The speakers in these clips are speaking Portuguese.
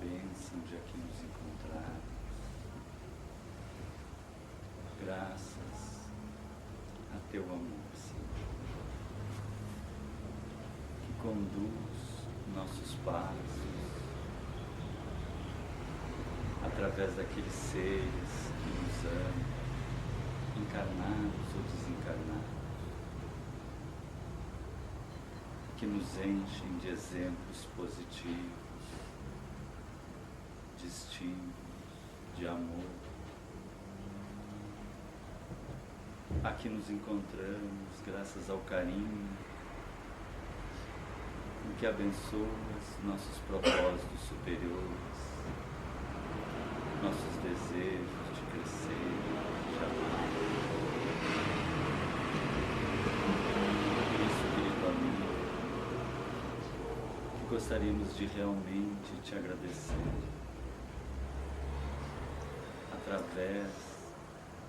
bênção de aqui nos encontrarmos. Graças a Teu amor, Senhor, que conduz nossos passos através daqueles seres que nos amam, encarnados ou desencarnados, que nos enchem de exemplos positivos, de estímulos, de amor. Aqui nos encontramos graças ao carinho com que abençoas nossos propósitos superiores, nossos desejos de crescer, de amar. Gostaríamos de realmente te agradecer através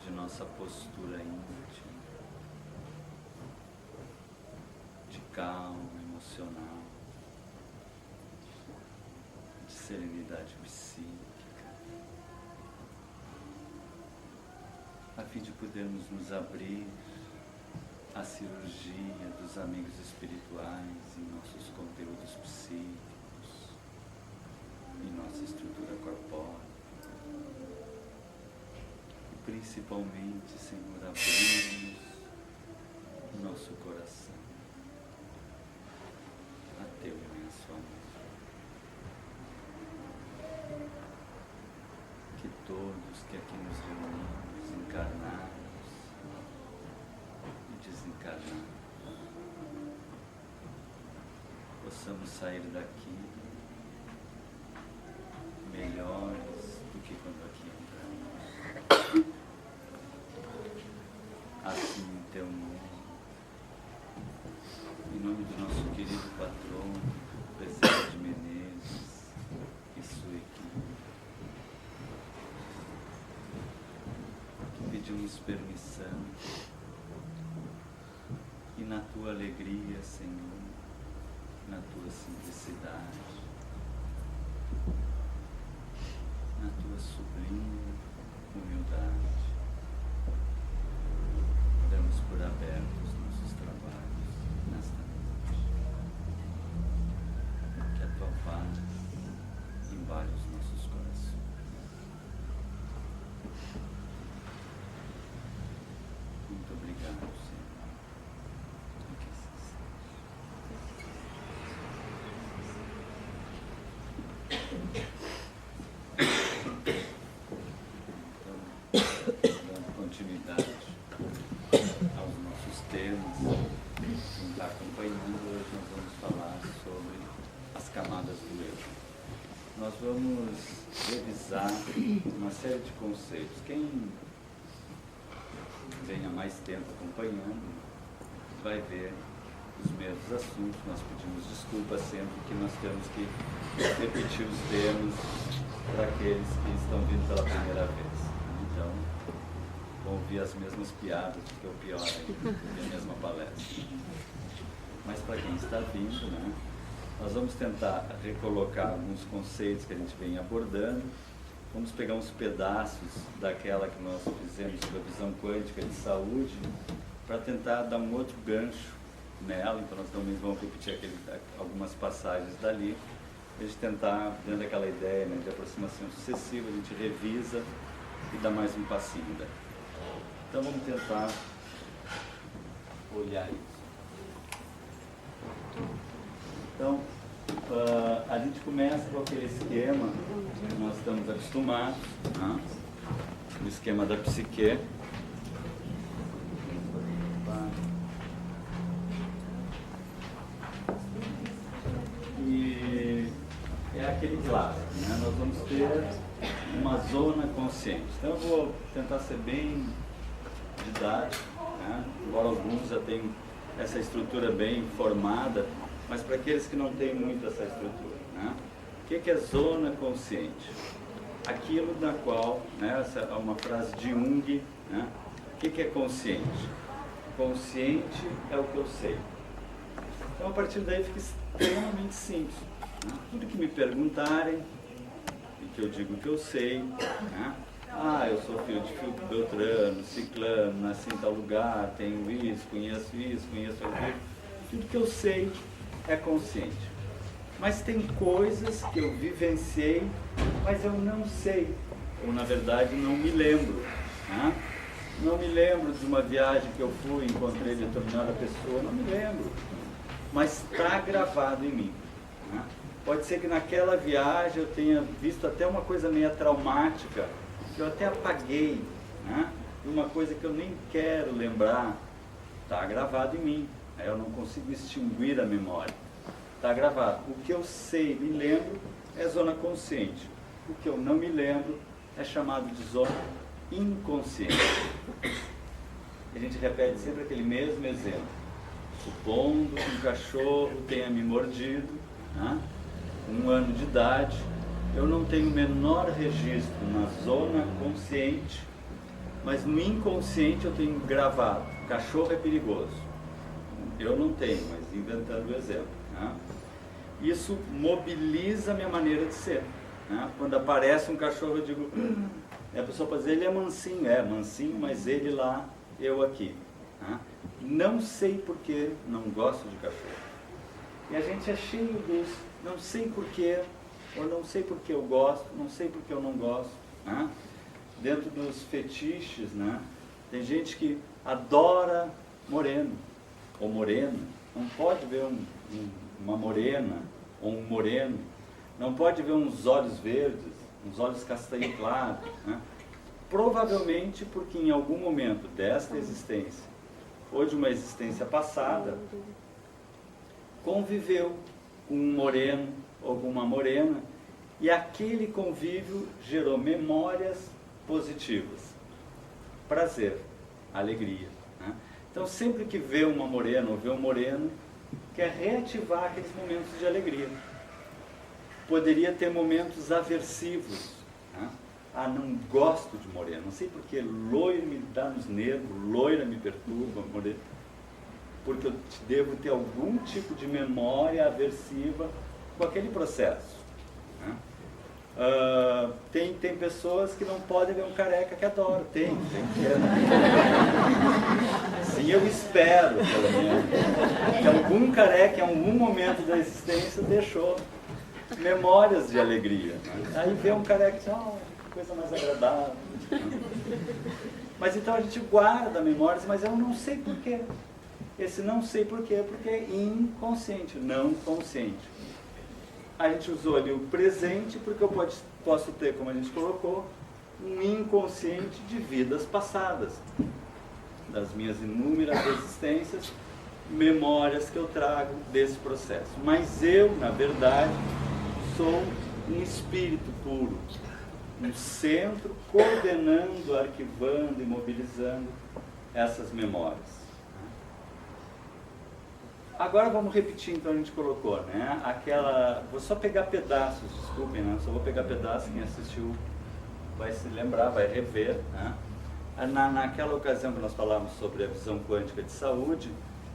de nossa postura íntima, de calma emocional, de serenidade psíquica, a fim de podermos nos abrir a cirurgia dos amigos espirituais em nossos conteúdos psíquicos, em nossa estrutura corpórea. E principalmente, Senhor, abrirmos nosso coração a Teu imenso amor. Que todos que aqui nos reunimos, encarnados desencarnar, possamos sair daqui melhores do que quando aqui entramos. Assim, em Teu nome, em nome do nosso querido patrono, Bezerra de Menezes e sua equipe, que pedimos permissão e na Tua alegria, Senhor, na Tua simplicidade, na Tua sublime humildade, damos por abertos nossos trabalhos nesta noite. Que a Tua paz embale os nossos corações. Muito obrigado, Senhor. Dando continuidade aos nossos temas, quem está acompanhando, hoje nós vamos falar sobre as camadas do eu. Nós vamos revisar uma série de conceitos. Quem vem há mais tempo acompanhando vai ver os mesmos assuntos. Nós pedimos desculpas sempre que nós temos que repetir os temas para aqueles que estão vindo pela primeira vez. Então, vão ouvir as mesmas piadas, que é o pior ainda, a mesma palestra. Mas para quem está vindo, né, nós vamos tentar recolocar alguns conceitos que a gente vem abordando. Vamos pegar uns pedaços daquela que nós fizemos sobre a visão quântica de saúde para tentar dar um outro gancho nela. Então nós também vamos repetir algumas passagens dali, a gente tentar, dentro daquela ideia, né, de aproximação sucessiva, a gente revisa e dá mais um passinho daí. Então vamos tentar olhar isso. Então, a gente começa com aquele esquema que nós estamos acostumados, né? O esquema da psique. E é aquele clássico, né? Nós vamos ter uma zona consciente. Então eu vou tentar ser bem didático, né? Embora alguns já tenham essa estrutura bem formada, mas para aqueles que não têm muito essa estrutura, né? O que é zona consciente? Aquilo na qual, né, essa é uma frase de Jung, né? O que é consciente? Consciente é o que eu sei. Então a partir daí fica extremamente simples, né? Tudo que me perguntarem, e que eu digo que eu sei, né? Ah, eu sou filho de Beltrano, Ciclano, nasci em tal lugar, tenho isso, conheço aquilo. Tudo que eu sei é consciente. Mas tem coisas que eu vivenciei, mas eu não sei, ou na verdade não me lembro, né? Não me lembro de uma viagem que eu fui, encontrei determinada pessoa, não me lembro, mas está gravado em mim, né? Pode ser que naquela viagem eu tenha visto até uma coisa meio traumática, que eu até apaguei, né? Uma coisa que eu nem quero lembrar, está gravado em mim, eu não consigo extinguir a memória, está gravado. O que eu sei, me lembro, é zona consciente. O que eu não me lembro é chamado de zona inconsciente. A gente repete sempre aquele mesmo exemplo. Supondo que um cachorro tenha me mordido, né? 1 ano de idade, eu não tenho o menor registro na zona consciente, mas no inconsciente eu tenho gravado, cachorro é perigoso. Eu não tenho, mas inventando o exemplo, né? Isso mobiliza a minha maneira de ser, né? Quando aparece um cachorro eu digo, a pessoa pode dizer, ele é mansinho, mas ele lá, eu aqui, né? Não sei porquê, não gosto de cachorro. E a gente é cheio disso, não sei porquê, ou não sei porque eu gosto, não sei porque eu não gosto, né? Dentro dos fetiches, né? Tem gente que adora moreno, ou morena, não pode ver uma morena, ou um moreno, não pode ver uns olhos verdes, uns olhos castanho claros, né? Provavelmente porque em algum momento desta existência, ou de uma existência passada, conviveu com um moreno ou com uma morena, e aquele convívio gerou memórias positivas, prazer, alegria, né? Então sempre que vê uma morena ou vê um moreno, quer reativar aqueles momentos de alegria. Poderia ter momentos aversivos, né? Ah, não gosto de morena, não sei porque loira me dá nos nervos, loira me perturba, morena, porque eu devo ter algum tipo de memória aversiva com aquele processo, né? Tem pessoas que não podem ver um careca que adoram, tem sim, eu espero pelo menos que algum careca em algum momento da existência deixou memórias de alegria, né? Aí vê um careca e diz, que coisa mais agradável, mas então a gente guarda memórias, mas eu não sei porquê. Esse não sei porquê, porque é inconsciente, não consciente. A gente usou ali o presente porque eu posso ter, como a gente colocou, um inconsciente de vidas passadas, das minhas inúmeras existências, memórias que eu trago desse processo. Mas eu, na verdade, sou um espírito puro, um centro coordenando, arquivando e mobilizando essas memórias. Agora vamos repetir, então a gente colocou, né? Vou só pegar pedaços, desculpem, né? Só vou pegar pedaços, quem assistiu vai se lembrar, vai rever, né? Naquela ocasião que nós falávamos sobre a visão quântica de saúde,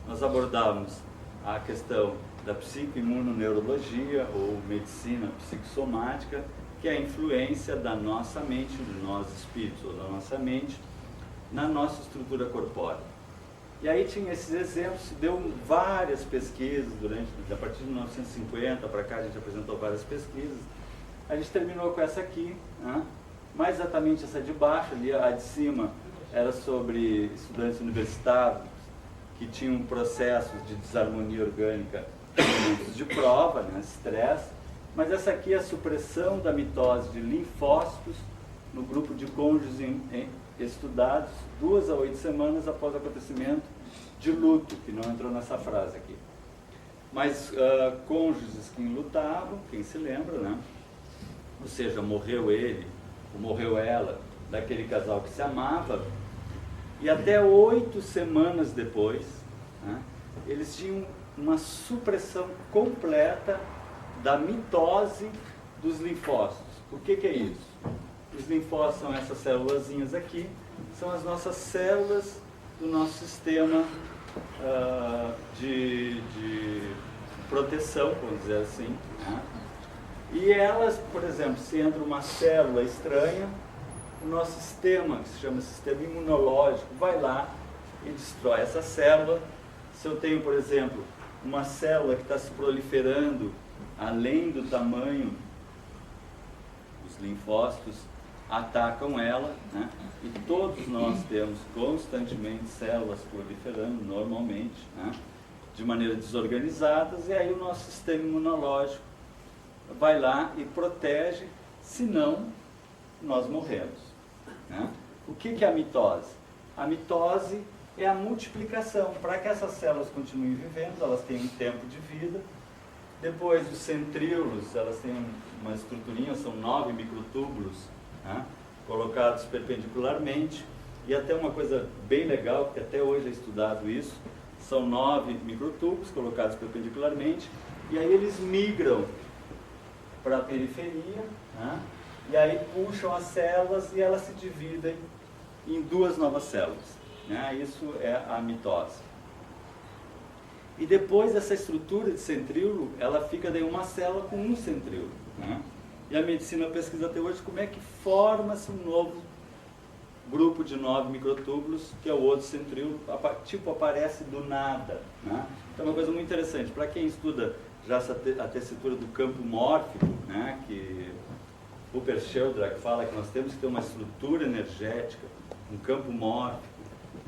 nós abordávamos a questão da psicoimunoneurologia ou medicina psicossomática, que é a influência da nossa mente, de nós espíritos, ou da nossa mente, na nossa estrutura corpórea. E aí tinha esses exemplos, deu várias pesquisas a partir de 1950 para cá a gente apresentou várias pesquisas. A gente terminou com essa aqui, né? Mais exatamente essa de baixo, ali a de cima era sobre estudantes universitários que tinham processos de desarmonia orgânica em momentos de prova, né? Estresse. Mas essa aqui é a supressão da mitose de linfócitos no grupo de cônjuges estudados 2 a 8 semanas após o acontecimento de luto, que não entrou nessa frase aqui. Mas cônjuges que enlutavam, quem se lembra, né? Ou seja, morreu ele, ou morreu ela, daquele casal que se amava, e até 8 semanas depois, né, eles tinham uma supressão completa da mitose dos linfócitos. O que é isso? Os linfócitos são essas célulazinhas aqui, são as nossas células do nosso sistema de proteção, vamos dizer assim, né? E elas, por exemplo, se entra uma célula estranha, o nosso sistema, que se chama sistema imunológico, vai lá e destrói essa célula. Se eu tenho, por exemplo, uma célula que está se proliferando além do tamanho, os linfócitos atacam ela, né? E todos nós temos constantemente células proliferando normalmente, né? De maneira desorganizadas, e aí o nosso sistema imunológico vai lá e protege, senão nós morremos, né? O que é a mitose? A mitose é a multiplicação. Para que essas células continuem vivendo, elas têm um tempo de vida. Depois, os centríolos, elas têm uma estruturinha, são 9 microtúbulos, né, colocados perpendicularmente. E até uma coisa bem legal, que até hoje é estudado isso, são 9 microtúbulos colocados perpendicularmente, e aí eles migram para a periferia, né, e aí puxam as células e elas se dividem em 2 novas células, né. Isso é a mitose. E depois essa estrutura de centríolo, ela fica de uma célula com um centríolo, né? E a medicina pesquisa até hoje como é que forma-se um novo grupo de 9 microtúbulos, que é o outro centríolo, tipo aparece do nada, né? Então é uma coisa muito interessante. Para quem estuda já a tessitura do campo mórfico, né, que Rupert Sheldrake fala que nós temos que ter uma estrutura energética, um campo mórfico,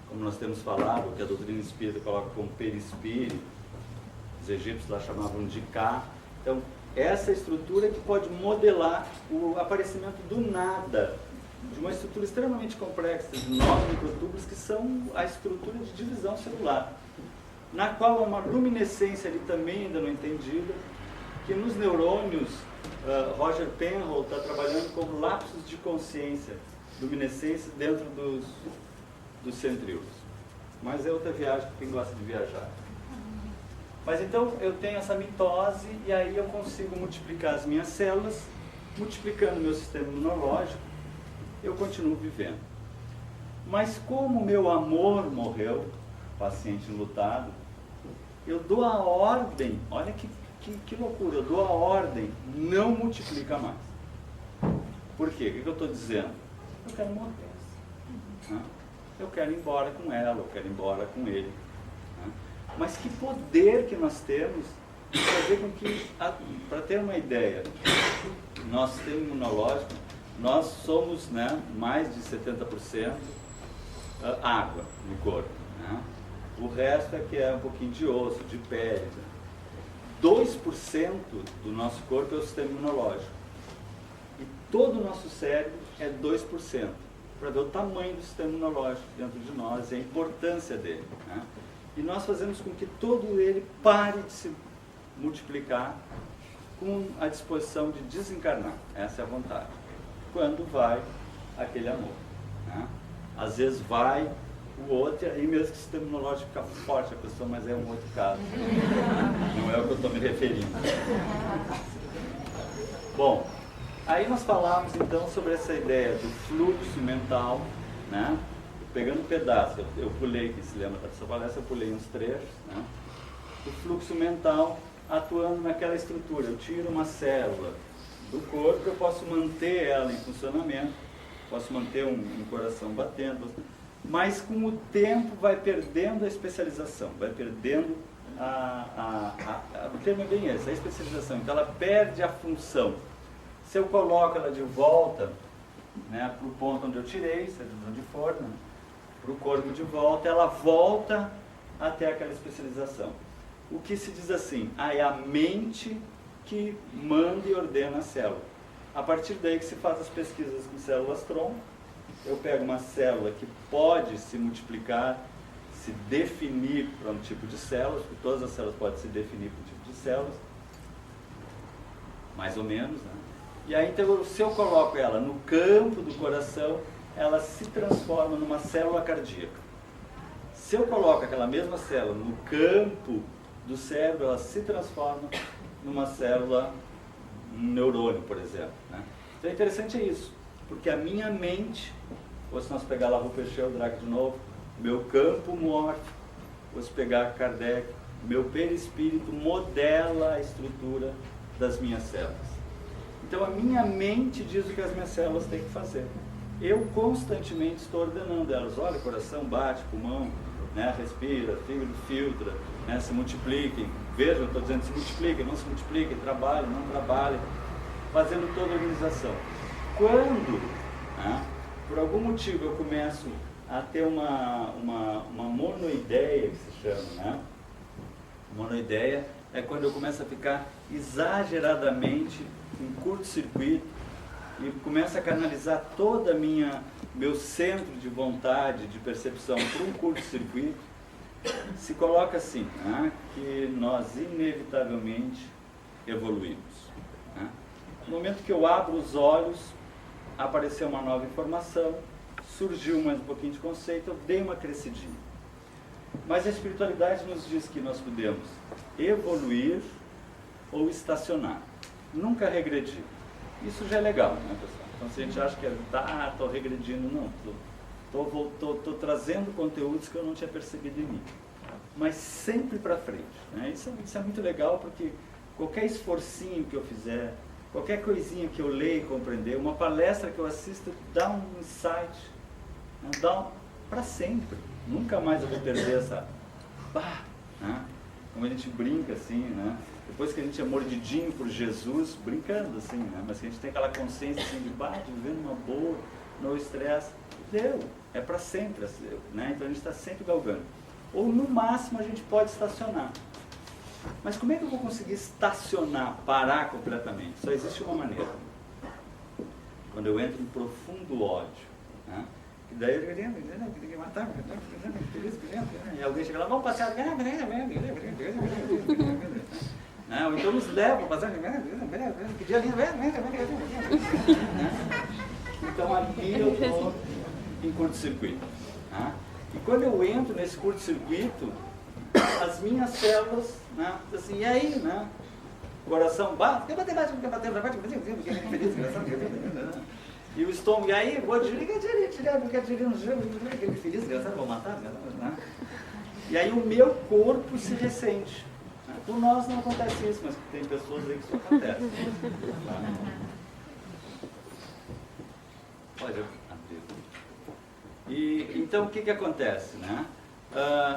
como nós temos falado, que a doutrina espírita coloca como perispírito, os egípcios lá chamavam de Ka. Então, essa estrutura que pode modelar o aparecimento do nada, de uma estrutura extremamente complexa, de 9 microtúbulos, que são a estrutura de divisão celular, na qual há uma luminescência ali também ainda não entendida, que nos neurônios, Roger Penrose está trabalhando como lapsos de consciência, luminescência dentro dos centríolos. Mas é outra viagem para quem gosta de viajar. Mas então eu tenho essa mitose e aí eu consigo multiplicar as minhas células, multiplicando o meu sistema imunológico, eu continuo vivendo. Mas como o meu amor morreu, paciente enlutado, eu dou a ordem, olha que loucura, eu dou a ordem, não multiplica mais. Por quê? O que eu estou dizendo? Eu quero morrer. Né? Eu quero ir embora com ela, eu quero ir embora com ele. Né? Mas que poder que nós temos de fazer com que, para ter uma ideia, nosso sistema imunológico, nós somos, né, mais de 70% água no corpo. Né? O resto é que é um pouquinho de osso, de pele. 2% do nosso corpo é o sistema imunológico. E todo o nosso cérebro é 2%. Para ver o tamanho do sistema imunológico dentro de nós e a importância dele. Né? E nós fazemos com que todo ele pare de se multiplicar com a disposição de desencarnar. Essa é a vontade. Quando vai aquele amor. Né? Às vezes vai o outro, e aí mesmo que o sistema imunológico fica forte a pessoa, mas é um outro caso. Não é o que eu estou me referindo. Bom, aí nós falamos então sobre essa ideia do fluxo mental, né? Pegando um pedaço, eu pulei, que se lembra dessa palestra, eu pulei uns trechos, né? O fluxo mental atuando naquela estrutura. Eu tiro uma célula do corpo, eu posso manter ela em funcionamento, posso manter um coração batendo, mas com o tempo vai perdendo a especialização, vai perdendo o termo é bem esse, a especialização. Então ela perde a função. Se eu coloco ela de volta, né, para o ponto onde eu tirei, seja de onde for, né, para o corpo de volta, ela volta até aquela especialização. O que se diz assim, é a mente que manda e ordena a célula. A partir daí que se faz as pesquisas com células-tronco, eu pego uma célula que pode se multiplicar, se definir para um tipo de células, porque todas as células podem se definir para um tipo de células, mais ou menos, né? E aí, então, se eu coloco ela no campo do coração, ela se transforma numa célula cardíaca. Se eu coloco aquela mesma célula no campo do cérebro, ela se transforma numa célula, um neurônio, por exemplo. Né? Então, interessante é isso, porque a minha mente, ou se nós pegar lá Rupert Sheldrake de novo, meu campo mórfico, ou se pegar Kardec, meu perispírito modela a estrutura das minhas células. Então a minha mente diz o que as minhas células têm que fazer. Eu constantemente estou ordenando elas. Olha, coração bate, pulmão, né, respira, fígado filtra, né, se multipliquem. Vejam, estou dizendo se multipliquem, não se multipliquem, trabalhem, não trabalhem, fazendo toda a organização. Quando, né, por algum motivo eu começo a ter uma monoideia, que se chama, né? Monoideia é quando eu começo a ficar exageradamente em curto-circuito e começo a canalizar toda meu centro de vontade, de percepção para um curto-circuito. Se coloca assim, né, que nós inevitavelmente evoluímos. Né? No momento que eu abro os olhos, apareceu uma nova informação, surgiu mais um pouquinho de conceito, eu dei uma crescidinha. Mas a espiritualidade nos diz que nós podemos evoluir ou estacionar, nunca regredir. Isso já é legal, né, pessoal? Então se a gente acha que estou regredindo, não, estou trazendo conteúdos que eu não tinha percebido em mim. Mas sempre para frente. Né? Isso é muito legal, porque qualquer esforcinho que eu fizer, qualquer coisinha que eu leia e compreender, uma palestra que eu assisto, dá um insight, né? Dá para sempre. Nunca mais eu vou perder essa... né? Como a gente brinca assim, né? Depois que a gente é mordidinho por Jesus, brincando assim, né? Mas que a gente tem aquela consciência assim de vivendo uma boa, no estresse, deu, é para sempre, né? Então a gente está sempre galgando. Ou no máximo a gente pode estacionar. Mas como é que eu vou conseguir estacionar, parar completamente? Só existe uma maneira. Quando eu entro em profundo ódio, né? E daí eu tem que matar, e alguém chega lá, vamos passear, né? Ou então nos levam para passear, que dia lindo, então ali eu estou em curto-circuito. E quando eu entro nesse curto-circuito, as minhas células, né, assim, e aí, né? O coração bate, quer bater, feliz, e o estômago, e aí, vou desligar, feliz, engraçado, vou matar, né? E aí o meu corpo se ressente. Por nós não acontece isso, mas tem pessoas aí que isso acontece. Pode abrir. E então o que acontece, né?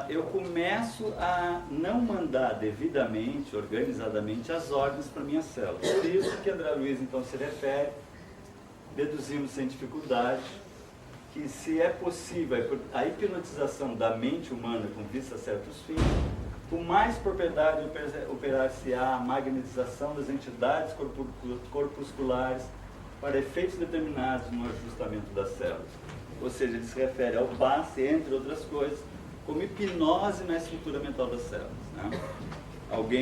Eu começo a não mandar devidamente, organizadamente, as ordens para minhas células. Por isso que André Luiz então se refere, deduzimos sem dificuldade, que se é possível a hipnotização da mente humana com vista a certos fins, com mais propriedade operar-se-á a magnetização das entidades corpusculares para efeitos determinados no ajustamento das células. Ou seja, ele se refere ao passe, entre outras coisas, como hipnose na estrutura mental das células. Né?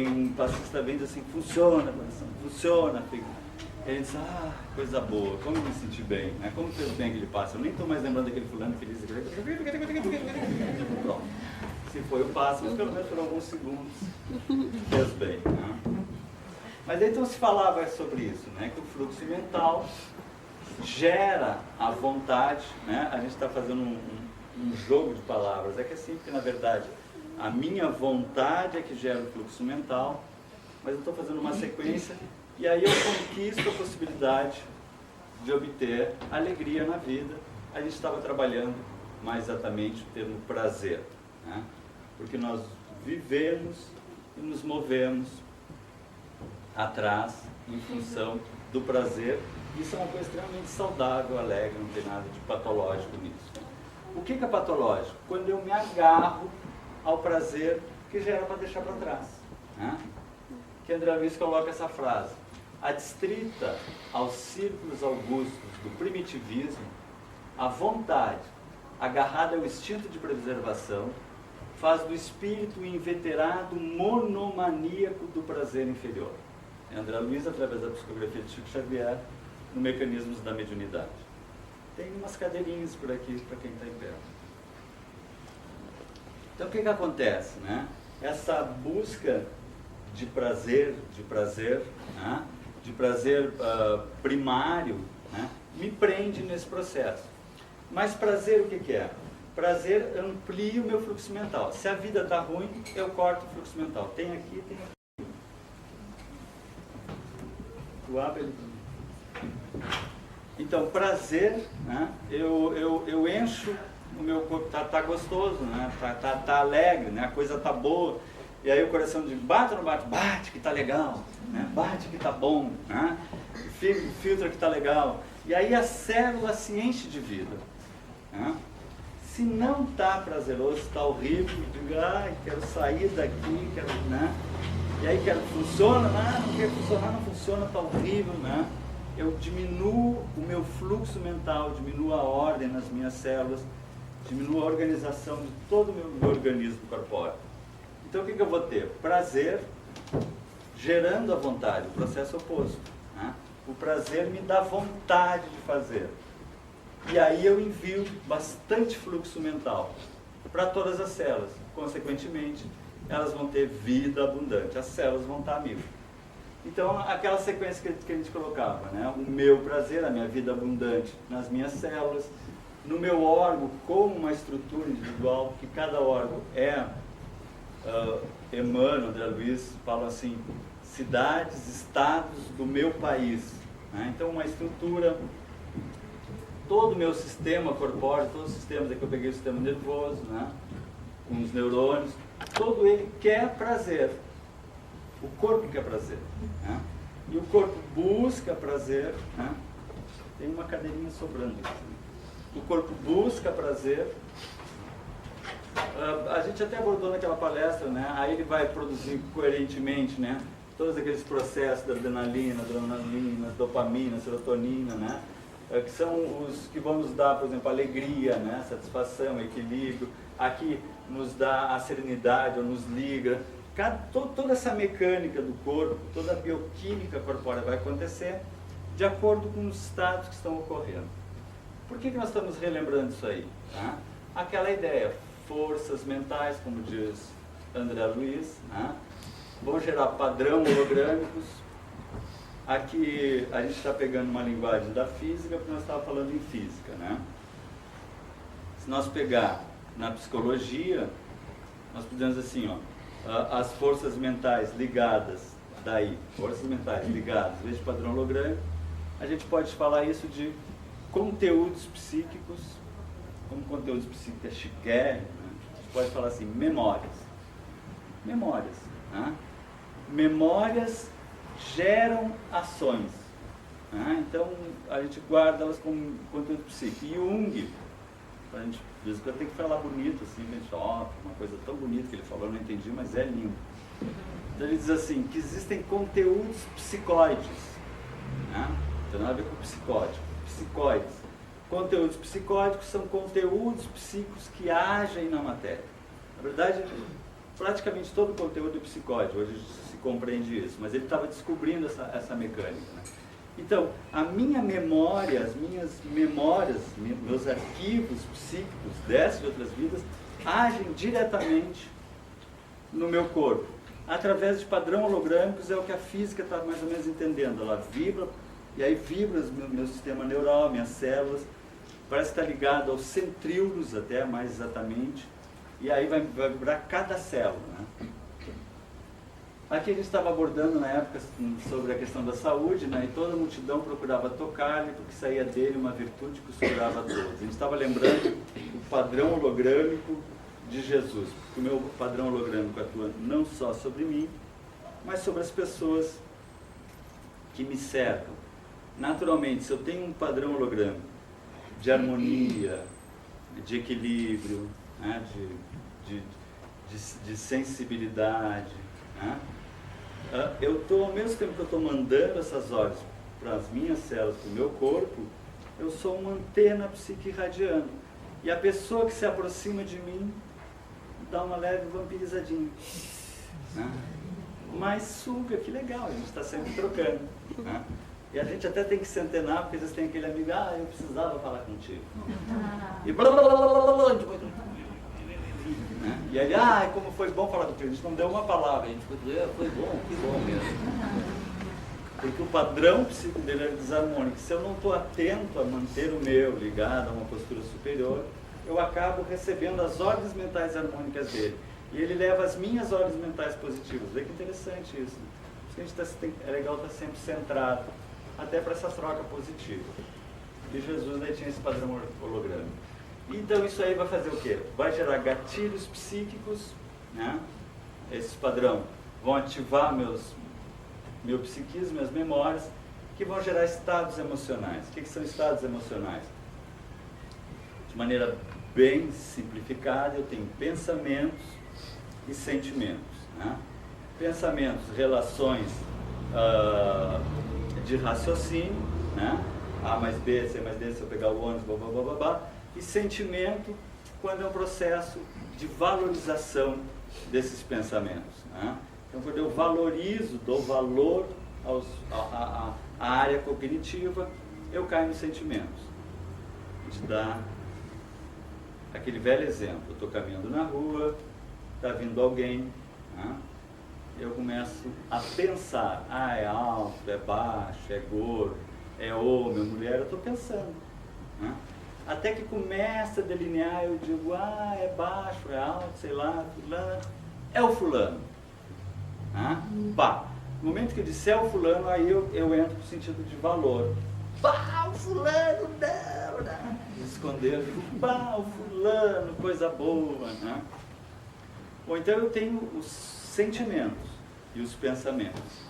Um passista vem e diz assim, funciona, fica. E ele diz, coisa boa, como eu me senti bem, né? Como fez bem aquele passe, eu nem estou mais lembrando daquele fulano feliz. Pronto. Se foi o passe, mas pelo menos por alguns segundos fez bem. Né? Mas aí então se falava sobre isso, né? Que o fluxo mental gera a vontade, né? A gente está fazendo um jogo de palavras, é que assim, porque na verdade a minha vontade é que gera o fluxo mental, mas eu estou fazendo uma sequência e aí eu conquisto a possibilidade de obter alegria na vida. A gente estava trabalhando mais exatamente o termo prazer, né? Porque nós vivemos e nos movemos atrás em função do prazer. Isso é uma coisa extremamente saudável, alegre, não tem nada de patológico nisso. O que é patológico? Quando eu me agarro ao prazer que já era para deixar para trás. Né? Que André Luiz coloca essa frase: adstrita aos círculos augustos do primitivismo, a vontade, agarrada ao instinto de preservação, faz do espírito o inveterado monomaníaco do prazer inferior. André Luiz, através da psicografia de Chico Xavier, no Mecanismos da Mediunidade. Tem umas cadeirinhas por aqui para quem está em pé. Então o que acontece? Né? Essa busca de prazer, né? De prazer primário, né? Me prende nesse processo. Mas prazer o que é? Prazer amplia o meu fluxo mental. Se a vida está ruim, eu corto o fluxo mental. Tem aqui, tem aqui. Tu abre ele. Então, prazer, né? Eu encho o meu corpo, tá gostoso, né? Tá alegre, né? A coisa tá boa. E aí o coração diz, bate ou não bate? Bate que tá legal, né? Bate que tá bom, né? Filtra que tá legal. E aí a célula se enche de vida, né? Se não tá prazeroso, está horrível, digo, ai, quero sair daqui, quero, né? E aí funciona, não quer funcionar, não funciona, tá horrível, né? Eu diminuo o meu fluxo mental, diminuo a ordem nas minhas células, diminuo a organização de todo o meu organismo corpóreo. Então o que eu vou ter? Prazer gerando a vontade, o processo oposto, né? O prazer me dá vontade de fazer. E aí eu envio bastante fluxo mental para todas as células. Consequentemente, elas vão ter vida abundante, as células vão estar mil. Então, aquela sequência que a gente colocava, né? O meu prazer, a minha vida abundante nas minhas células, no meu órgão, como uma estrutura individual, que cada órgão Emmanuel, André Luiz, falam assim, cidades, estados do meu país, né? Então, uma estrutura, todo o meu sistema corpóreo, todos os sistemas, aqui eu peguei o sistema nervoso, né? Com os neurônios, todo ele quer prazer. O corpo quer prazer, né? E o corpo busca prazer, né? Tem uma cadeirinha sobrando aqui. O corpo busca prazer. A gente até abordou naquela palestra, né? Aí ele vai produzir coerentemente, né? Todos aqueles processos da adrenalina, dopamina, serotonina, né? Que são os que vão nos dar, por exemplo, alegria, né? Satisfação, equilíbrio. Aqui nos dá a serenidade, ou nos liga. Toda essa mecânica do corpo, toda a bioquímica corpórea vai acontecer de acordo com os estados que estão ocorrendo. Por que nós estamos relembrando isso aí? Tá? Aquela ideia, forças mentais, como diz André Luiz, né? Vão gerar padrão hologrâmicos. Aqui a gente está pegando uma linguagem da física, porque nós estávamos falando em física, né? Se nós pegar na psicologia, nós podemos assim, ó, as forças mentais ligadas, forças mentais ligadas, em vez de padrão hologrâmico, a gente pode falar isso de conteúdos psíquicos, como conteúdos psíquicos é chiquérrimo, né? A gente pode falar assim, memórias. Memórias, né? Memórias geram ações, né? Então a gente guarda elas como conteúdo psíquico. E Jung, a gente às vezes tem que falar bonito, assim, a gente, uma coisa tão bonita que ele falou, eu não entendi, mas é lindo. Então ele diz assim, que existem conteúdos psicóides, né? Não tem nada a ver com psicótico, psicóides. Conteúdos psicóticos são conteúdos psíquicos que agem na matéria. Na verdade, praticamente todo conteúdo é psicóide, hoje se compreende isso, mas ele estava descobrindo essa mecânica, né? Então, a minha memória, as minhas memórias, meus arquivos psíquicos dessas e outras vidas, agem diretamente no meu corpo. Através de padrão hologrâmicos, é o que a física está mais ou menos entendendo. Ela vibra, e aí vibra o meu sistema neural, minhas células, parece estar ligado aos centríolos até, mais exatamente, e aí vai vibrar cada célula, né? Aqui a gente estava abordando na época sobre a questão da saúde, né? E toda a multidão procurava tocar-lhe, porque saía dele uma virtude que os curava a todos. A gente estava lembrando o padrão hologrâmico de Jesus, porque o meu padrão hologrâmico atua não só sobre mim, mas sobre as pessoas que me cercam. Naturalmente, se eu tenho um padrão hologrâmico de harmonia, de equilíbrio, né? de sensibilidade, né? Eu estou, ao mesmo tempo que eu estou mandando essas ordens para as minhas células, para o meu corpo, eu sou uma antena psíquica irradiando. E a pessoa que se aproxima de mim dá uma leve vampirizadinha, né? Mas suga, que legal, a gente está sempre trocando, né? E a gente até tem que se antenar, porque às vezes tem aquele amigo, eu precisava falar contigo. E blá blá blá blá blá blá. E aí, como foi bom falar contigo, a gente não deu uma palavra, a gente foi bom, que bom mesmo. Porque o padrão psíquico dele é desarmônico. Se eu não estou atento a manter o meu ligado a uma postura superior, eu acabo recebendo as ordens mentais harmônicas dele. E ele leva as minhas ordens mentais positivas. Vê que interessante isso. Por isso que é legal estar sempre centrado até para essa troca positiva. E Jesus daí tinha esse padrão hologrâmico. Então isso aí vai fazer o quê? Vai gerar gatilhos psíquicos, né? Esses padrão vão ativar meu psiquismo, minhas memórias, que vão gerar estados emocionais. O que são estados emocionais? De maneira bem simplificada, eu tenho pensamentos e sentimentos. Né? Pensamentos, relações de raciocínio, né? A mais B, C mais D, se eu pegar o ônibus, blá, blá, blá, blá, blá. E sentimento, quando é um processo de valorização desses pensamentos. Né? Então, quando eu valorizo, dou valor à área cognitiva, eu caio nos sentimentos. A gente dá aquele velho exemplo. Eu estou caminhando na rua, está vindo alguém, né? Eu começo a pensar, é alto, é baixo, é gordo, é homem, mulher, eu estou pensando. Né? Até que começa a delinear, eu digo, é baixo, é alto, sei lá, fulano, é o fulano. No momento que eu disser o fulano, aí eu entro no sentido de valor. O fulano, não. Esconder, eu digo, o fulano, coisa boa. Né? Ou então eu tenho os sentimentos e os pensamentos.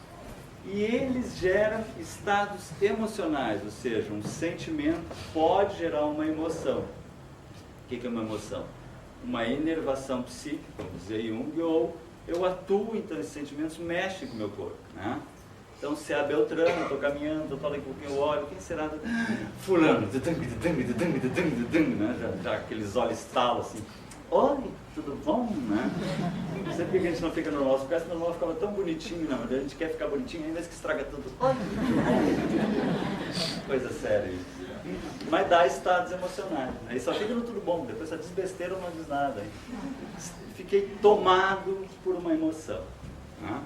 E eles geram estados emocionais, ou seja, um sentimento pode gerar uma emoção. O que é uma emoção? Uma inervação psíquica, como dizia Jung, ou eu atuo, então esses sentimentos mexem com o meu corpo. Né? Então, se é a Beltrano, eu estou caminhando, eu falo que eu olho, quem será? Fulano, né? já aqueles olhos estalam assim. Oi, tudo bom? Né? Não sei porque a gente não fica no nosso, porque no nosso ficava tão bonitinho, não, mas a gente quer ficar bonitinho, ainda que estraga tudo. Oi, tudo bom? Coisa séria isso. Mas dá estados emocionais, né? E só fica no tudo bom, depois essa desbesteira não diz nada. Fiquei tomado por uma emoção. Né?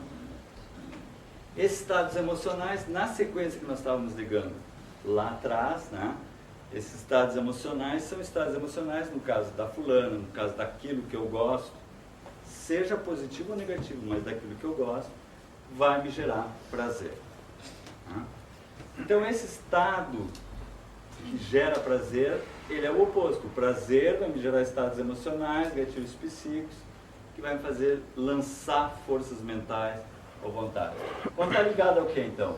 Esses estados emocionais, na sequência que nós estávamos ligando lá atrás, né? Esses estados emocionais são estados emocionais, no caso da fulana, no caso daquilo que eu gosto, seja positivo ou negativo, mas daquilo que eu gosto, vai me gerar prazer. Então esse estado que gera prazer, ele é o oposto. O prazer vai me gerar estados emocionais, gatilhos psíquicos, que vai me fazer lançar forças mentais ou vontade. Quando está ligado ao que então?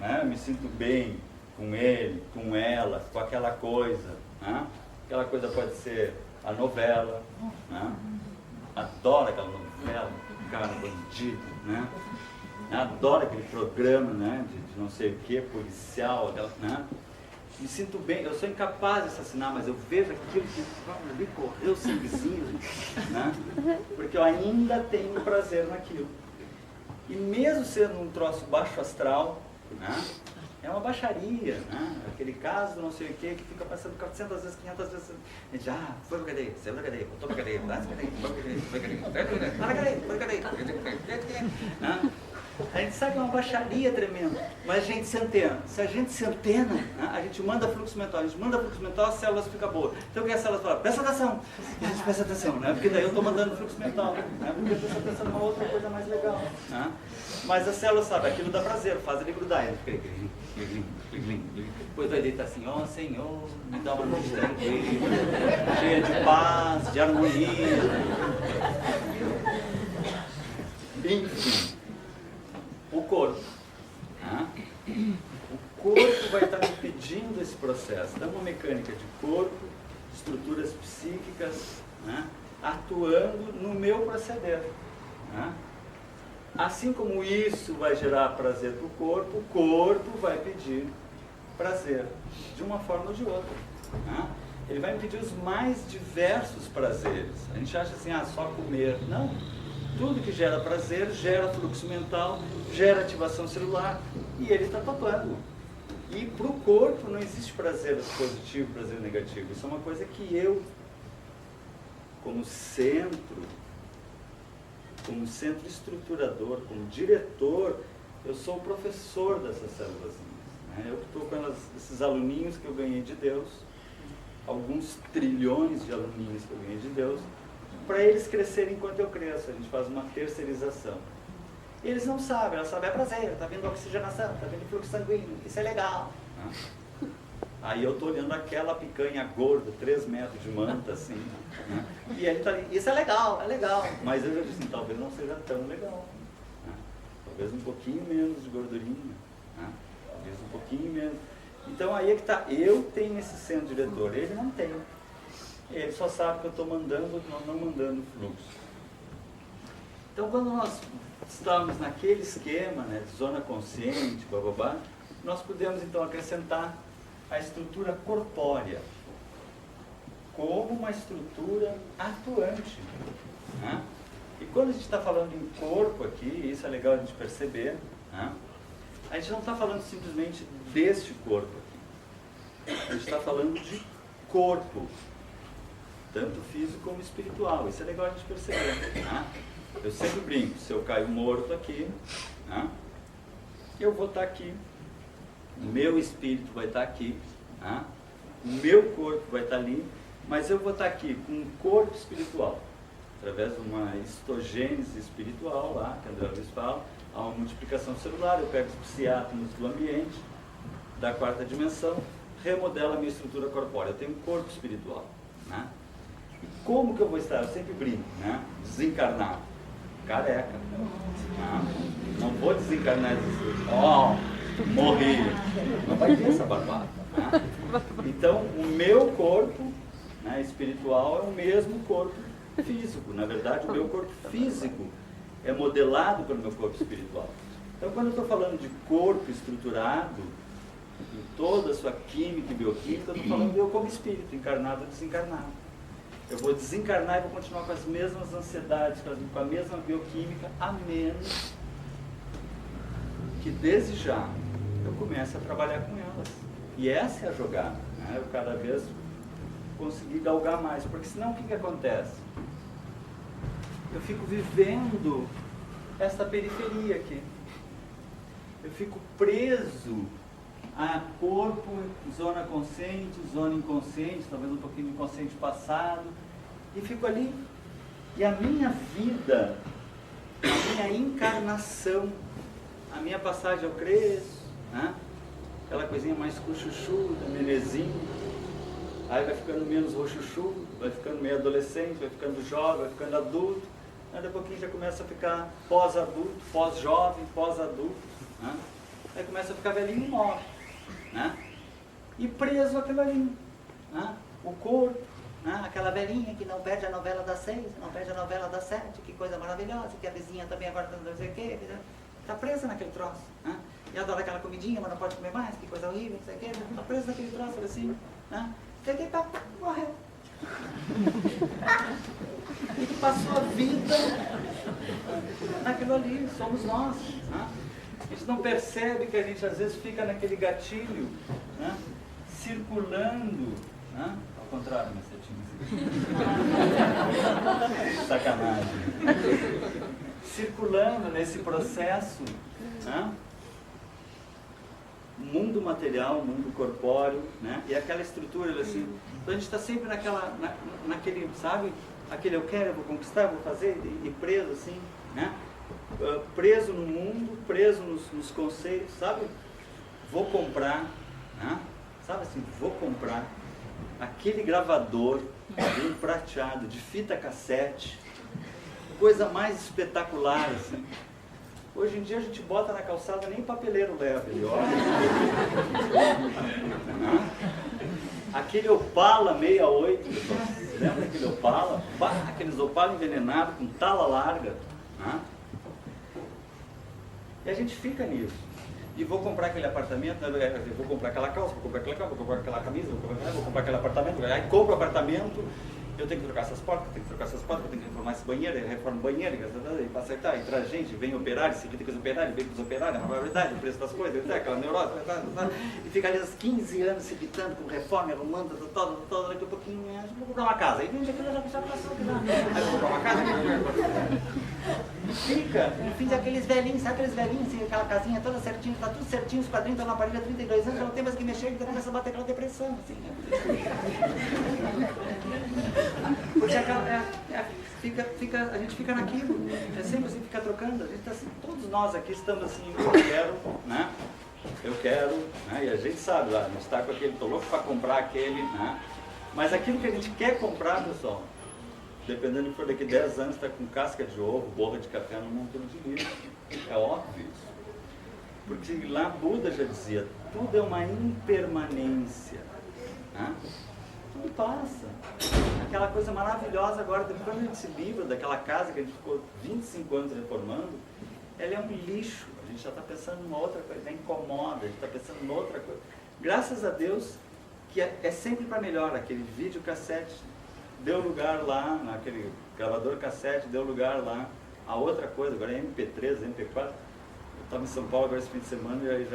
Eu me sinto bem com ele, com ela, com aquela coisa. Né? Aquela coisa pode ser a novela. Né? Adoro aquela novela, cara bandido. Né? Adoro aquele programa, né? de não sei o que, policial. Aquela, né? Me sinto bem, eu sou incapaz de assassinar, mas eu vejo aquilo que ali correu o sanguezinho. Né? Porque eu ainda tenho prazer naquilo. E mesmo sendo um troço baixo astral, né? É uma baixaria, né? Aquele caso não sei o que fica passando 400 vezes, 500 vezes. A gente, foi pra cadeia, saiu da cadeia, voltou pra cadeia, vai pra cadeia, foi pra cadeia. A gente sabe que é uma baixaria tremenda, mas a gente se antena. Se a gente se antena, né? A gente manda fluxo mental. A gente manda fluxo mental, as células ficam boas. Então o que as células falam? Presta atenção. E a gente presta atenção, né? Porque daí eu estou mandando fluxo mental, né? Porque eu estou pensando numa outra coisa mais legal. Né? Mas a célula sabe, aquilo dá prazer, faz ele grudar. Ele fica depois vai deitar assim, Senhor, me dá uma noite tranquila, cheia de paz, de harmonia. Enfim, o corpo. O corpo vai estar me pedindo esse processo. Então, uma mecânica de corpo, estruturas psíquicas, né, atuando no meu proceder. Né? Assim como isso vai gerar prazer para o corpo vai pedir prazer, de uma forma ou de outra. Né? Ele vai me pedir os mais diversos prazeres. A gente acha assim, só comer. Não. Tudo que gera prazer, gera fluxo mental, gera ativação celular, e ele está topando. E para o corpo não existe prazer positivo, prazer negativo. Isso é uma coisa que eu, como centro estruturador, como diretor, eu sou o professor dessas células. Né? Eu estou com esses aluninhos que eu ganhei de Deus, alguns trilhões de aluninhos que eu ganhei de Deus, para eles crescerem enquanto eu cresço. A gente faz uma terceirização. Eles não sabem, elas sabem, é prazer, está vindo oxigenação, está vindo fluxo sanguíneo, isso é legal. Aí eu estou olhando aquela picanha gorda, 3 metros de manta, assim, né? E ele está ali, isso é legal, mas eu já disse, talvez não seja tão legal, né? Talvez um pouquinho menos de gordurinha, né? Talvez um pouquinho menos. Então aí é que está, eu tenho esse centro diretor, ele não tem. Ele só sabe que eu estou mandando, não mandando fluxo. Então quando nós estamos naquele esquema, né, de zona consciente, bababá, nós podemos então acrescentar a estrutura corpórea como uma estrutura atuante, né? E quando a gente está falando em corpo aqui, isso é legal a gente perceber, né? A gente não está falando simplesmente deste corpo aqui. A gente está falando de corpo, tanto físico como espiritual. Isso é legal a gente perceber, né? Eu sempre brinco, se eu caio morto aqui, né, eu vou estar aqui, o meu espírito vai estar aqui, né, o meu corpo vai estar ali, mas eu vou estar aqui com um corpo espiritual, através de uma histogênese espiritual lá, que André Luiz fala, há uma multiplicação celular, eu pego os psiátomos do ambiente, da 4ª dimensão, remodelo a minha estrutura corpórea, eu tenho um corpo espiritual, né? E como que eu vou estar? Eu sempre brinco, né? Desencarnado, careca, não vou desencarnar e dizer, morri, não vai ter essa barbada, né? Então o meu corpo, né, espiritual é o mesmo corpo físico. Na verdade, o meu corpo físico é modelado pelo meu corpo espiritual. Então, quando eu estou falando de corpo estruturado, em toda a sua química e bioquímica, eu estou falando de eu como espírito, encarnado ou desencarnado. Eu vou desencarnar e vou continuar com as mesmas ansiedades, com a mesma bioquímica, a menos que desde já eu comece a trabalhar com elas. E essa é a jogada, né? Eu cada vez conseguir galgar mais, porque senão o que acontece? Eu fico vivendo essa periferia aqui. Eu fico preso a corpo, zona consciente, zona inconsciente, talvez um pouquinho de inconsciente passado, e fico ali. E a minha vida, a minha encarnação, a minha passagem eu cresço, né? Aquela coisinha mais cuchuchuda, nenezinho, aí vai ficando menos rochuchudo, vai ficando meio adolescente, vai ficando jovem, vai ficando adulto, aí daqui a pouquinho já começa a ficar pós-adulto, pós-jovem, pós-adulto, né? Aí começa a ficar velhinho e morre, né? E preso aquilo ali, né? O corpo, né? Aquela velhinha que não perde a novela das 6, não perde a novela das 7, que coisa maravilhosa, que a vizinha também agora não sei o quê, está presa naquele troço, né? E adora aquela comidinha, mas não pode comer mais, que coisa horrível, não sei o quê, está presa naquele troço assim, né? Sei que tá, morreu. E que passou a vida naquilo ali, somos nós, né? A gente não percebe que a gente às vezes fica naquele gatilho, né, circulando, né, ao contrário, mas você tinha sacanagem, circulando nesse processo, né, mundo material, mundo corpóreo, né, e aquela estrutura assim, então a gente está sempre naquele, sabe, aquele eu quero, eu vou conquistar, eu vou fazer, e preso assim, né? Preso no mundo, preso nos conceitos, sabe? Vou comprar, né? Sabe assim, vou comprar aquele gravador bem prateado, de fita cassete, coisa mais espetacular, assim. Hoje em dia a gente bota na calçada, nem papeleiro leva, ele olha. Aquele Opala 68, lembra aquele Opala? Aqueles Opala envenenados com tala larga, né? E a gente fica nisso. E vou comprar aquele apartamento, vou comprar aquela calça, vou comprar aquela calça, vou comprar aquela camisa, vou comprar aquele apartamento. Aí compro o apartamento, eu tenho que trocar essas portas, eu tenho que reformar esse banheiro, eu reformo o banheiro, e para acertar, e traz gente, vem operário, se vem com os operários, vem com os operários, a verdade, o preço das coisas, aquela neurose, e fica ali uns 15 anos se pitando com reforma, arrumando, daqui a pouquinho, vou comprar uma casa. Aí vem aquilo, já passou, aí vou comprar uma casa, Fica, no fim daqueles velhinhos, sabe aqueles velhinhos, assim, aquela casinha toda certinha, tá tudo certinho, os quadrinhos estão na parede há 32 anos, já não tem mais que mexer, então começa a bater aquela depressão, assim, né? Porque a gente fica naquilo, é sempre assim, fica trocando, a gente tá assim, todos nós aqui estamos assim, eu quero, né? Eu quero, né? E a gente sabe lá, a gente está com aquele, tô louco para comprar aquele, né? Mas aquilo que a gente quer comprar, pessoal, dependendo do que for daqui 10 anos, está com casca de ovo, borra de café no montão de livro. É óbvio isso. Porque lá Buda já dizia, tudo é uma impermanência. Né? Tudo passa. Aquela coisa maravilhosa agora, depois quando a gente se livra daquela casa que a gente ficou 25 anos reformando, ela é um lixo. A gente já está pensando em outra coisa, incomoda, a gente está pensando em outra coisa. Graças a Deus que é sempre para melhor. Aquele videocassete deu lugar lá, naquele gravador cassete, deu lugar lá a outra coisa, agora é MP3, MP4. Eu estava em São Paulo agora esse fim de semana e aí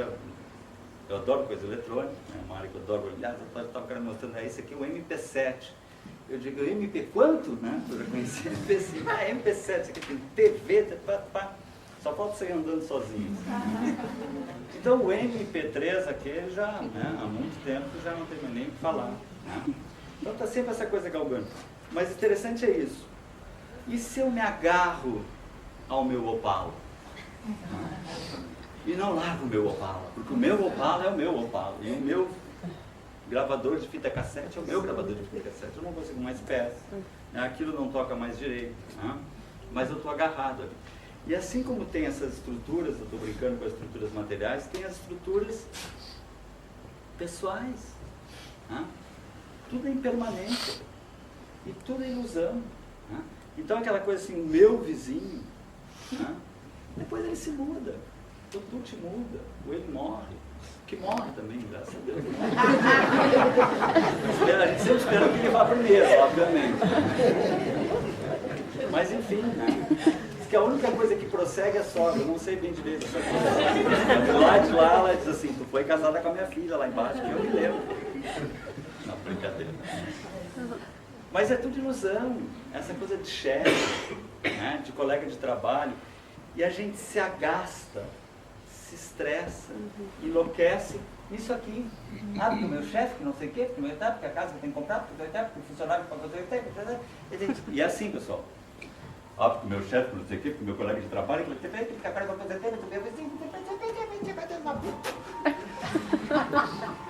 eu adoro coisa eletrônica, é uma área que eu adoro. Aliás, eu estava o cara mostrando, esse aqui é o MP7. Eu digo, MP quanto? Né? Eu já conheci MP5. MP7, isso aqui tem TV, só falta você ir andando sozinho. Então o MP3 aqui já, né, há muito tempo já não tem mais nem o que falar. Né? Então está sempre essa coisa galgando. Mas interessante é isso. E se eu me agarro ao meu Opala? E não largo o meu Opala? Porque o meu Opala é o meu Opala. E o meu gravador de fita cassete é o meu gravador de fita cassete. Eu não consigo mais peça. Aquilo não toca mais direito. Né? Mas eu estou agarrado ali. E assim como tem essas estruturas, eu estou brincando com as estruturas materiais, tem as estruturas pessoais. Né? Tudo é impermanente. E tudo é ilusão. Né? Então aquela coisa assim, o meu vizinho, né? Depois ele se muda. O tu te muda. Ou ele morre. Que morre também, graças a Deus. A gente sempre espera que ele vá primeiro, obviamente. Mas enfim, né? Diz que a única coisa que prossegue é a sogra. Eu não sei bem direito essa coisa. Do lado de lá, ela diz assim, tu foi casada com a minha filha lá embaixo, que eu me lembro. Não, brincadeira. Mas é tudo ilusão. Essa coisa de chefe, né? De colega de trabalho. E a gente se agasta, se estressa, enlouquece nisso aqui. Ah, porque o meu chefe, que não sei o quê, porque o meu etapa, porque a casa que eu tenho que comprar, porque o etapa, porque o funcionário que pagou o etapa. E é assim, pessoal. Ah, porque o meu chefe, não sei o quê, porque o meu colega de trabalho, que tem que ficar com o meu vizinho.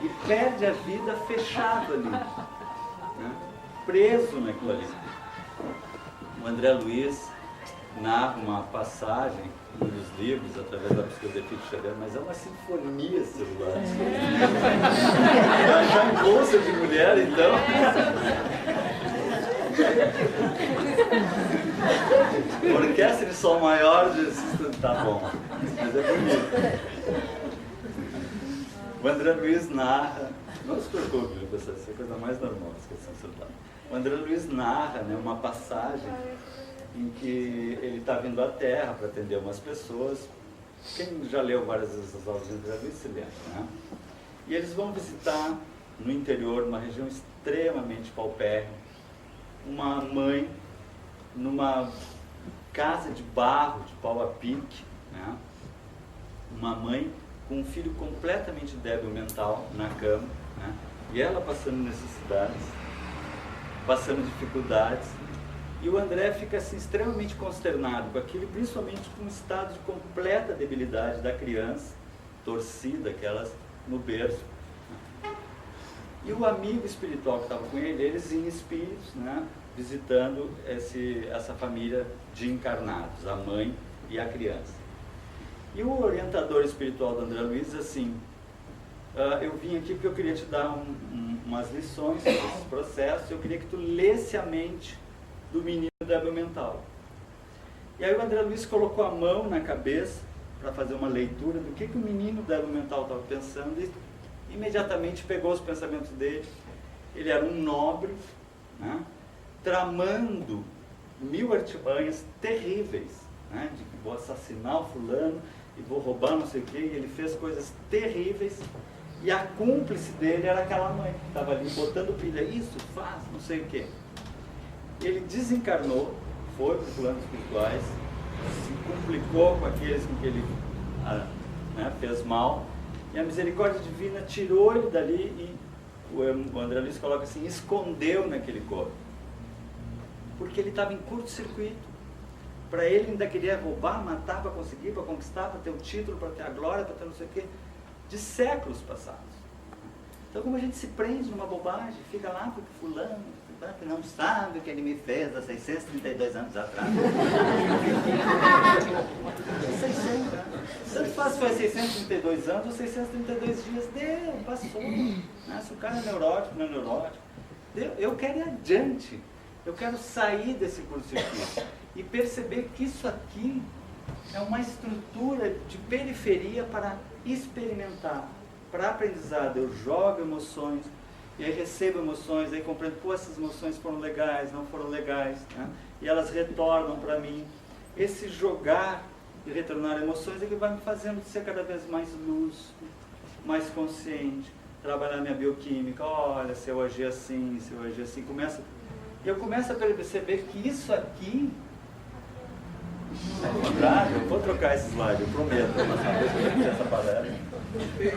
E perde a vida fechado ali. Né? Preso naquilo ali. O André Luiz narra uma passagem nos livros, através da psicografia de Xavier, mas é uma sinfonia celular. Já em bolsa de mulher, então. Orquestra de sol maior, tá bom, mas é bonito. O André Luiz narra, não se preocupe, pessoal, isso é a coisa mais normal, esquecer o celular. O André Luiz narra, né, uma passagem em que ele está vindo à Terra para atender umas pessoas. Quem já leu várias vezes as aulas de André Luiz se lembra, né? E eles vão visitar no interior, numa região extremamente paupérrima, uma mãe numa casa de barro, de pau a pique, né? Uma mãe com um filho completamente débil mental na cama, né? E ela passando necessidades, passando dificuldades. E o André fica assim, extremamente consternado com aquilo, principalmente com um estado de completa debilidade da criança, torcida, aquelas no berço. E o amigo espiritual que estava com ele, eles em espíritos, né, visitando essa família de encarnados, a mãe e a criança. E o orientador espiritual do André Luiz diz assim, eu vim aqui porque eu queria te dar umas lições sobre esses processos, eu queria que tu lesse a mente do menino débil mental. E aí o André Luiz colocou a mão na cabeça para fazer uma leitura do que o menino débil mental estava pensando e imediatamente pegou os pensamentos dele. Ele era um nobre, né, tramando 1000 artimanhas terríveis, né, de que vou assassinar o fulano e vou roubar não sei o quê, e ele fez coisas terríveis. E a cúmplice dele era aquela mãe que estava ali botando pilha, isso, faz, não sei o quê. Ele desencarnou, foi para os planos espirituais, se complicou com aqueles com que ele fez mal, e a misericórdia divina tirou ele dali e o André Luiz coloca assim, escondeu naquele corpo, porque ele estava em curto-circuito. Para ele ainda queria roubar, matar para conseguir, para conquistar, para ter o título, para ter a glória, para ter não sei o quê, de séculos passados. Então, como a gente se prende numa bobagem, fica lá porque fulano que não sabe o que ele me fez há 632 anos atrás. 600 anos. Tanto faz se foi 632 anos ou 632 dias, deu, passou. Se o cara é neurótico, não é neurótico. Eu quero ir adiante. Eu quero sair desse curto-circuito e perceber que isso aqui é uma estrutura de periferia para experimentar, para aprendizado. Eu jogo emoções, e aí recebo emoções, aí compreendo, pô, essas emoções foram legais, não foram legais, né? E elas retornam para mim. Esse jogar e retornar emoções é que vai me fazendo ser cada vez mais lúcido, mais consciente, trabalhar minha bioquímica. Olha, se eu agir assim, se eu agir assim, eu começo a perceber que isso aqui, ao contrário, eu vou trocar esse slide, eu prometo, mas uma vez que eu fiz essa palestra,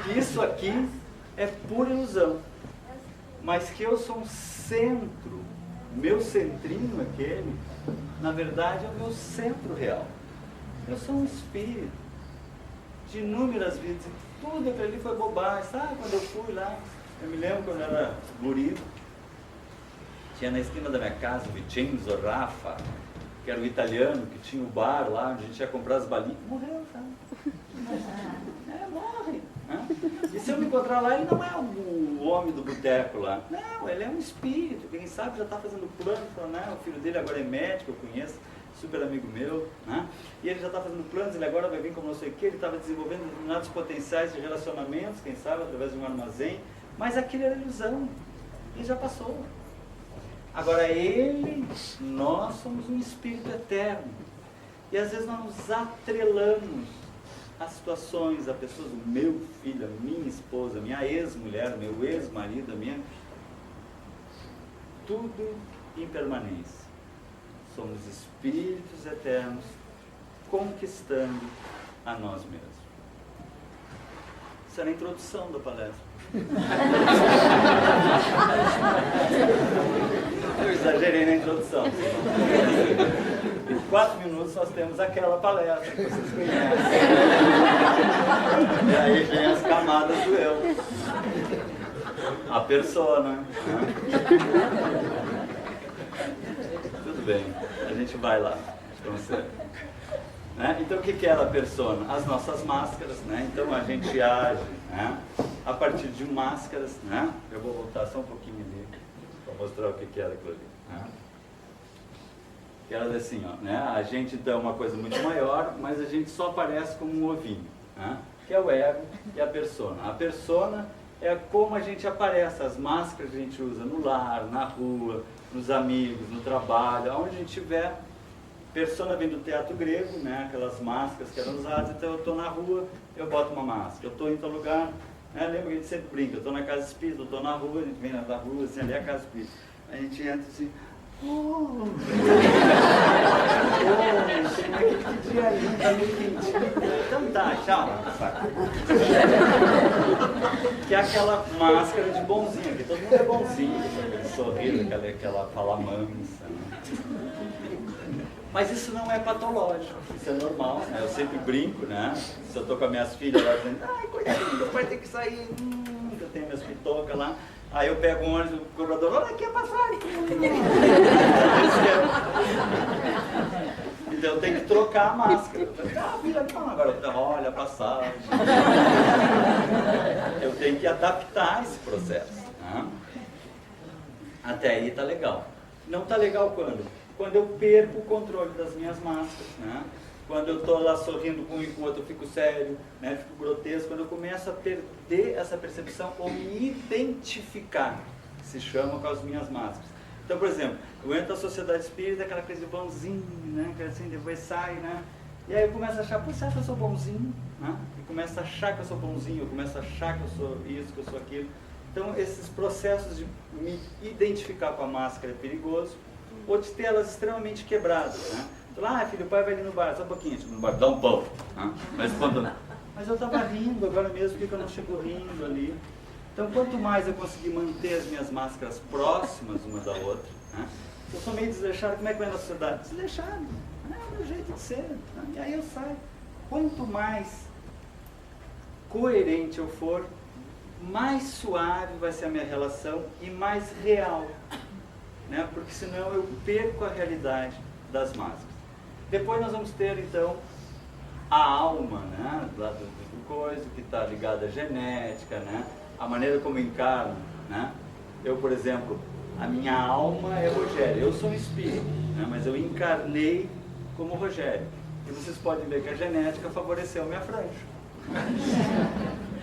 que isso aqui é pura ilusão, mas que eu sou um centro, meu centrinho aquele, na verdade é o meu centro real. Eu sou um espírito de inúmeras vidas, e tudo aquilo ali foi bobagem. Sabe, quando eu fui lá, eu me lembro quando eu era guri, tinha na esquina da minha casa o Vincenzo Raffa, que era o italiano, que tinha o bar lá, onde a gente ia comprar as balinhas. Morreu, sabe? Morre. Né? E se eu me encontrar lá, ele não é o homem do boteco lá. Não, ele é um espírito. Quem sabe já está fazendo plano. Né? O filho dele agora é médico, eu conheço, super amigo meu. Né? E ele já está fazendo planos, ele agora vai vir como não sei o quê. Ele estava desenvolvendo determinados potenciais de relacionamentos, quem sabe, através de um armazém. Mas aquilo era ilusão. Ele já passou. Agora nós somos um espírito eterno. E às vezes nós nos atrelamos a situações, a pessoas, o meu filho, a minha esposa, minha ex-mulher, meu ex-marido, tudo impermanência. Somos espíritos eternos conquistando a nós mesmos. Isso era a introdução da palestra. Eu exagerei na introdução. Em 4 minutos nós temos aquela palestra que vocês conhecem. E aí vem as camadas do eu. A persona. Né? Tudo bem, a gente vai lá com você. Né? Então o que era a persona? As nossas máscaras, né? Então a gente age, né? A partir de máscaras, né? Eu vou voltar só um pouquinho ali para mostrar o que era aquilo ali. Né? Que era assim, ó, né? A gente então é uma coisa muito maior, mas a gente só aparece como um ovinho, né? Que é o ego e a persona. A persona é como a gente aparece, as máscaras que a gente usa no lar, na rua, nos amigos, no trabalho, aonde a gente estiver. Persona vem do teatro grego, né? Aquelas máscaras que eram usadas. Então eu estou na rua, eu boto uma máscara. Eu estou em tal lugar, né? Lembra que a gente sempre brinca, eu estou na casa espírita, eu estou na rua, a gente vem na rua, assim, ali é a casa espírita. A gente entra assim, tem aquele dia ali, tá meio quentinho. Então tá, tchau. Que é aquela máscara de bonzinho, que todo mundo é bonzinho, aquele sorriso, aquela fala mansa, né? Mas isso não é patológico, isso é normal, né? Eu sempre brinco, né? Se eu estou com as minhas filhas lá dizendo, ai, coitadinho, vai ter que sair, eu tenho minhas pitocas lá. Aí eu pego um ônibus do cobrador, olha aqui a passagem. Então eu tenho que trocar a máscara. Filha, não, agora olha a passagem. Eu tenho que adaptar esse processo. Né? Até aí tá legal. Não tá legal quando? Quando eu perco o controle das minhas máscaras, né? Quando eu estou lá sorrindo com um e com o outro, eu fico sério, né? Fico grotesco. Quando eu começo a perder essa percepção ou me identificar, se chama com as minhas máscaras. Então, por exemplo, eu entro na sociedade espírita, aquela coisa de bonzinho, né? Que assim, depois sai, né? E aí eu começo a achar, pô, será que eu sou bonzinho? Né? E começo a achar que eu sou bonzinho, eu começo a achar que eu sou isso, que eu sou aquilo. Então, esses processos de me identificar com a máscara é perigoso, ou de ter elas extremamente quebradas, né? Tu lá, filho, o pai vai ali no bar, só um pouquinho, tipo, no bar, dá um pão. Mas quando... Mas eu estava rindo agora mesmo, por que eu não chego rindo ali? Então, quanto mais eu conseguir manter as minhas máscaras próximas uma da outra, né? Eu sou meio desleixado, como é que é na sociedade? Desleixado, é o meu jeito de ser, né? E aí eu saio. Quanto mais coerente eu for, mais suave vai ser a minha relação e mais real, né? Porque senão eu perco a realidade das máscaras. Depois nós vamos ter, então, a alma, né? Lá do coisa que está ligada à genética, né? A maneira como eu encarno, né? Eu, por exemplo, a minha alma é Rogério, eu sou um espírito, né? Mas eu encarnei como Rogério. E vocês podem ver que a genética favoreceu a minha franja.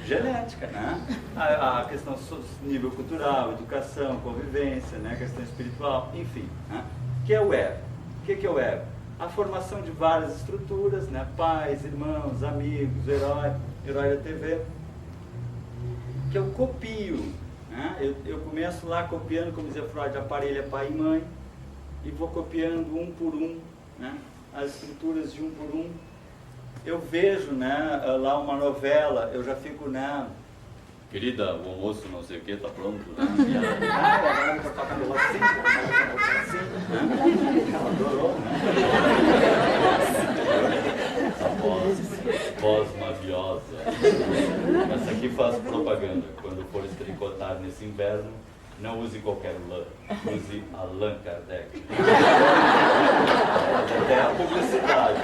Genética, né? A questão nível cultural, educação, convivência, né? A questão espiritual, enfim, né? Que é o ego? O que é o ego? A formação de várias estruturas, né? Pais, irmãos, amigos, herói da TV, que eu copio, né? Eu começo lá copiando, como dizia Freud, aparelho é pai e mãe, e vou copiando um por um, né? As estruturas de um por um. Eu vejo, né, lá uma novela, eu já fico, né, querida, o almoço não sei o que, tá pronto, né? Agora eu tocar no assim, ela adorou, né? Essa voz maviosa. Essa aqui faz propaganda. Quando for tricotar nesse inverno, não use qualquer lã, use Allan Kardec. Até a publicidade.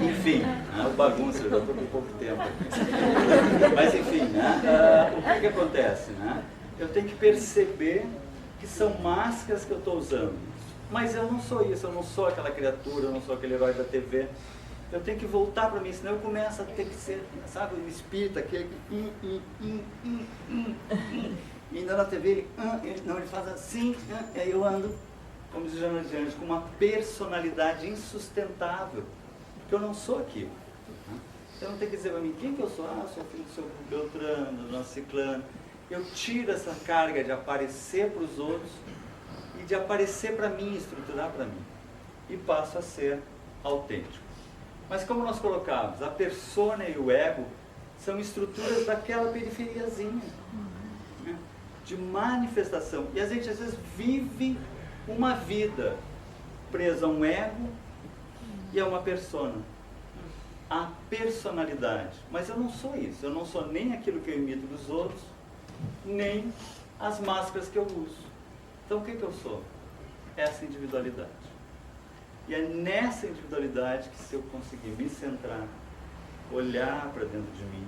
Enfim, né, bagunça, eu já estou com pouco tempo aqui. Mas enfim, né, o que acontece? Né? Eu tenho que perceber que são máscaras que eu estou usando. Mas eu não sou isso, eu não sou aquela criatura, eu não sou aquele herói da TV. Eu tenho que voltar para mim, senão eu começo a ter que ser, sabe, o espírito, aquele que... E ainda na TV ele faz assim, e aí eu ando, como diz o Joana de Anjos, com uma personalidade insustentável, porque eu não sou aquilo. Então eu não tenho que dizer para mim, quem que eu sou? Ah, eu sou filho do seu Beltrano, do nosso Ciclano. Eu tiro essa carga de aparecer para os outros e de aparecer para mim, estruturar para mim. E passo a ser autêntico. Mas como nós colocamos, a persona e o ego são estruturas daquela periferiazinha, né, de manifestação. E a gente às vezes vive uma vida presa a um ego e a uma persona. A personalidade. Mas eu não sou isso. Eu não sou nem aquilo que eu imito dos outros, nem as máscaras que eu uso. Então o que eu sou? Essa individualidade. E é nessa individualidade que, se eu conseguir me centrar, olhar para dentro de mim,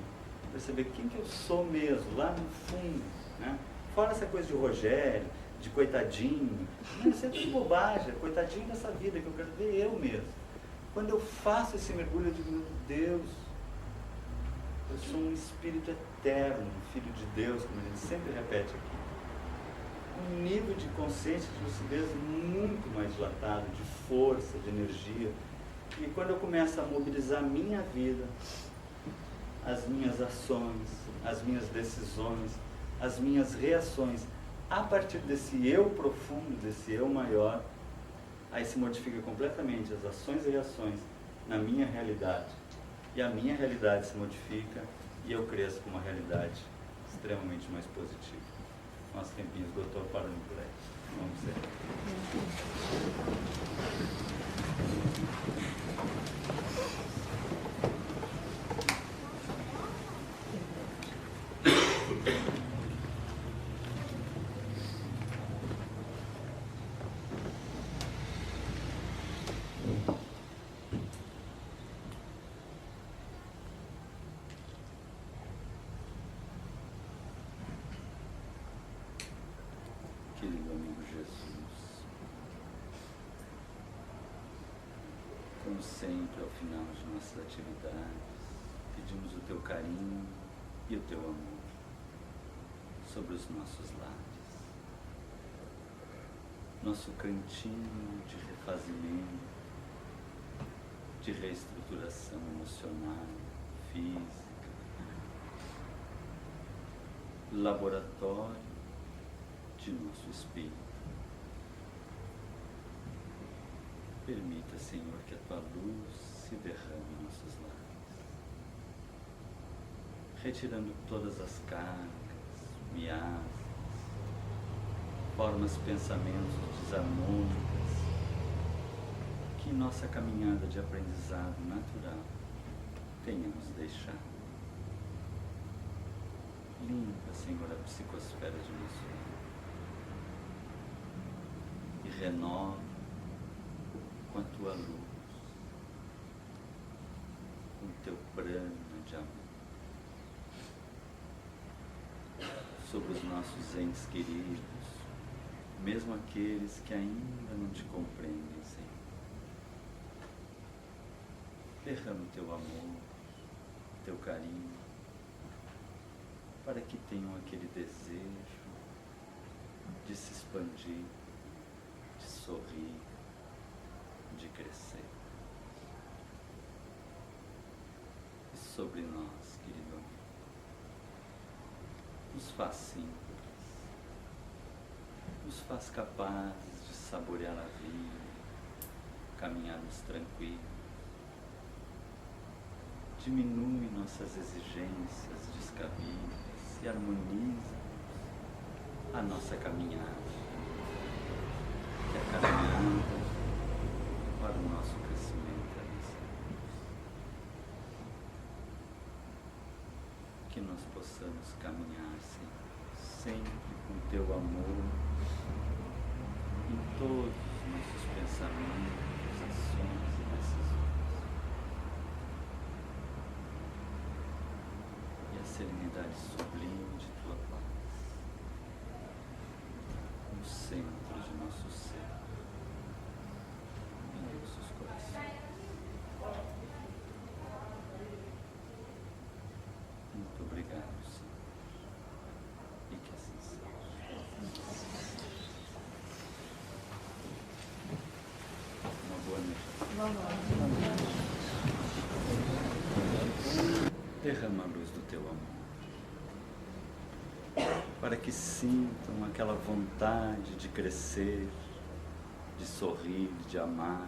perceber quem que eu sou mesmo, lá no fundo, né? Fora essa coisa de Rogério, de coitadinho, isso é tudo bobagem, coitadinho dessa vida que eu quero ver eu mesmo. Quando eu faço esse mergulho, eu digo, meu Deus, eu sou um espírito eterno, um filho de Deus, como a gente sempre repete aqui. Um nível de consciência, de lucidez muito mais dilatado, de força, de energia. E quando eu começo a mobilizar a minha vida, as minhas ações, as minhas decisões, as minhas reações, a partir desse eu profundo, desse eu maior, aí se modifica completamente as ações e reações na minha realidade. E a minha realidade se modifica e eu cresço com uma realidade extremamente mais positiva. Nosso tempinho esgotou, parando por aí. Vamos ver. Querido amigo Jesus, como sempre, ao final de nossas atividades, pedimos o teu carinho e o teu amor sobre os nossos lares, nosso cantinho de refazimento, de reestruturação emocional, física, laboratório de nosso espírito. Permita, Senhor, que a tua luz se derrame em nossos lares, retirando todas as cargas, miasmas, formas, pensamentos desarmônicas, que em nossa caminhada de aprendizado natural tenhamos deixado. Limpa, Senhor, a psicosfera de nosso lar e renova com a tua luz, com o teu prana de amor sobre os nossos entes queridos, mesmo aqueles que ainda não te compreendem, Senhor. Derrama o teu amor, teu carinho, para que tenham aquele desejo de se expandir, de sorrir, de crescer. E sobre nós, querido amigo, nos faz simples, nos faz capazes de saborear a vida, caminharmos tranquilos. Diminui nossas exigências descabidas e harmoniza a nossa caminhada, que é a caminhada para o nosso crescimento é nessa luz. Que nós possamos caminhar, Senhor, sempre com teu amor em todos os nossos pensamentos, ações e decisões. E a serenidade sublime de tua paz no centro de nosso ser, em nossos corações. Muito obrigado, Senhor, e que assim seja. Uma boa noite. Derrama a luz do teu amor, para que sintam aquela vontade de crescer, de sorrir, de amar,